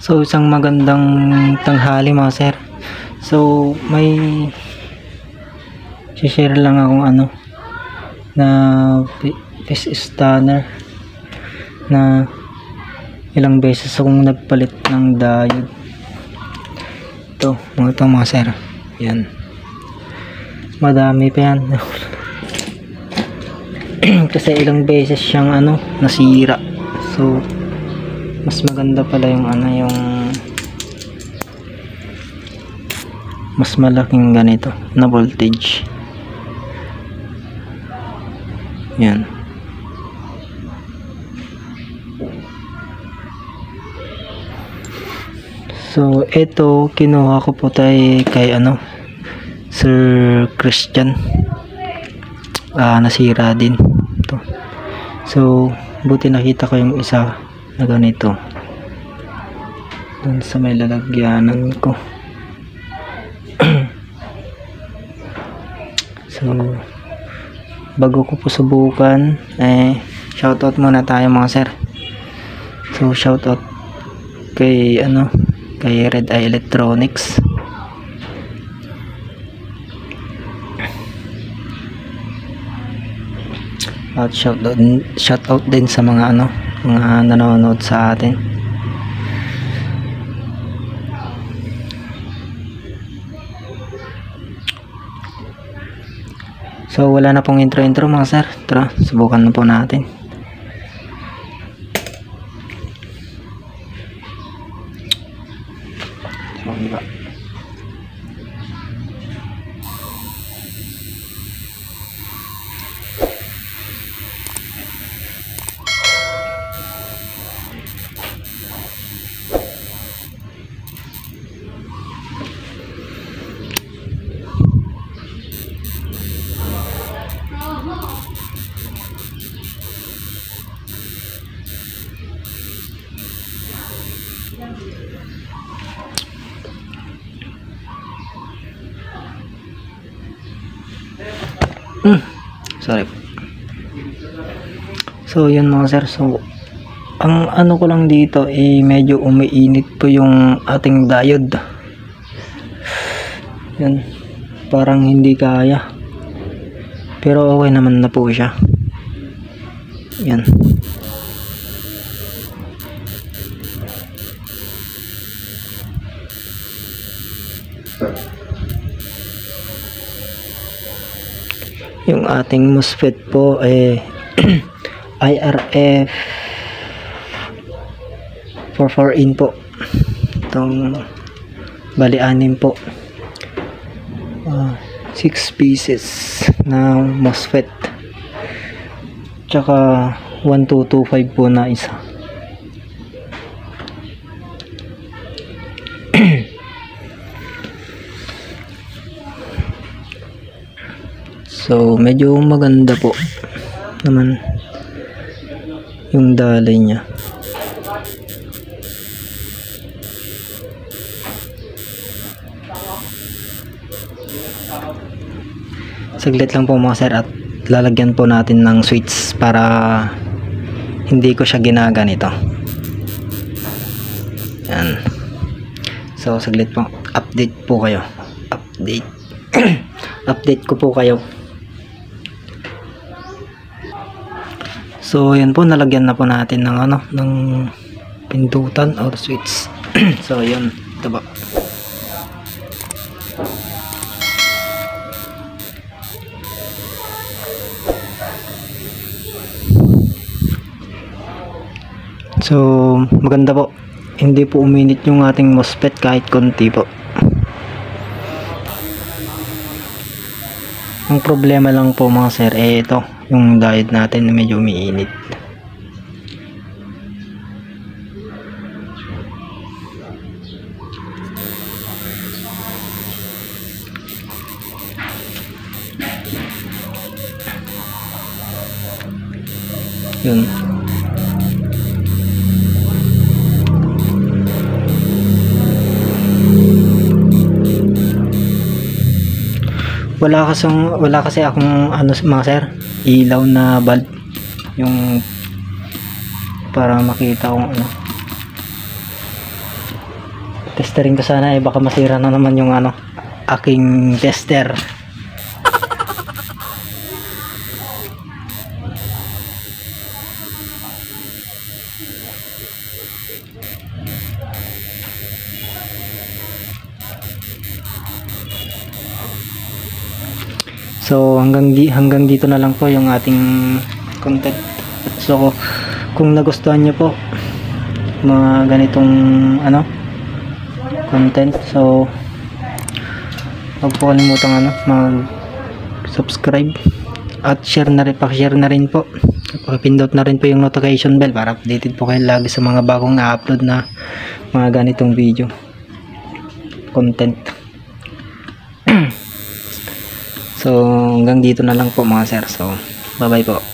So isang magandang tanghali mga sir. So may share lang akong na fish stunner na ilang beses akong nagpalit ng diode. Ito mga sir. Yan. Madami pa yan. Kasi ilang beses siyang nasira. So mas maganda pala yung yung mas malaking ganito na voltage. Yan. So ito kinuha ko po kay Sir Christian. Nasira din ito. So buti nakita ko yung isa na ganito dun sa may lalagyanan ko. So bago ko po subukan, shoutout muna tayo mga sir. So shoutout kay kay Red Eye Electronics. At shoutout din sa mga mga nanonood sa atin. So wala na pong intro mga sir. Tara, subukan na po natin. Sorry. So yun mga sir. So ang ko lang dito medyo umiinit po yung ating diode. Yan. Parang hindi kaya. Pero okay naman na po siya. Yan. Yung ating MOSFET po IRF 44 in po. Itong bali 6 po. 6 pieces na MOSFET. Tsaka 1225 po na isa. So medyo maganda po naman yung dalay niya. Saglit lang po mga sir at lalagyan po natin ng switch para hindi ko siya ginaganito. Yan. So saglit po, update po kayo. Update. Update ko po kayo. So yan po, nalagyan na po natin ng ng pindutan or switch. So yun, ito ba. So maganda po, hindi po uminit yung ating MOSFET kahit konti po. Ang problema lang po mga sir ito, yung diode natin na medyo umiinit. Yun. Wala kasi akong mga sir, ilaw na bulb yung para makita kung Testering ko sana, baka masira na naman yung aking tester. So hanggang dito na lang po yung ating content. So kung nagustuhan niyo po mga ganitong content, so huwag po kalimutang mag-subscribe at share na rin po. Pakipindot na rin po yung notification bell para updated po kayo lagi sa mga bagong na-upload na mga ganitong video content. So hanggang dito na lang po mga sir. So bye bye po.